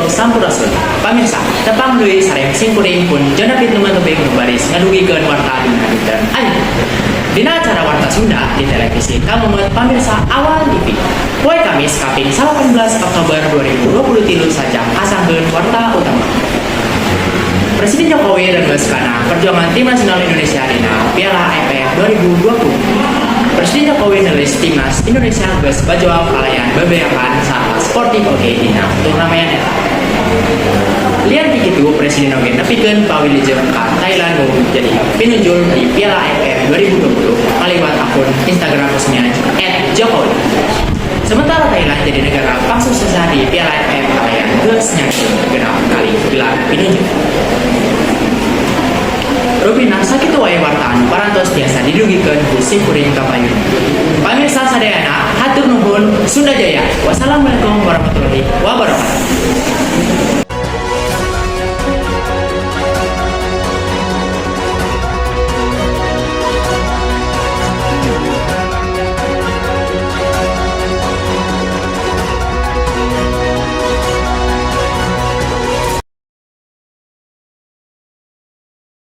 Sampurasun. Pamirsa, tepang deui sareng simkuring pun janapit teman-teman baris ngadugikeun warta dina dinten anjeun. Dina acara Warta Sunda di televisi Kamumet pamirsa awal TV. Poe Kamis kaping 18 Oktober 2023 saja asangkeun warta utama. Presiden Jokowi reges kana perjuangan tim nasional Indonesia dina Piala AFF 2020. Presiden Jokowi nulis timnas Indonesia geus bajoa kalayan bebeakan saat sportif oge dina turnamen eta. Lian di kitu Presiden oge nepikeun pawileujeun ka Thailand jadi pinunjul di Piala AFF 2020 lewat akun Instagram resminya @jokowi. Sementara Thailand jadi negara pangsuksesan di Piala AFF kalayan geus nyakeun genap kali gelar pinunjul. Rupina sakitu wae wartaan parantos biasa didugikeun ku simkuring kapayun. Pamirsa sadayana hatur nuhun Sunda Jaya. Wassalamualaikum warahmatullahi wabarakatuh.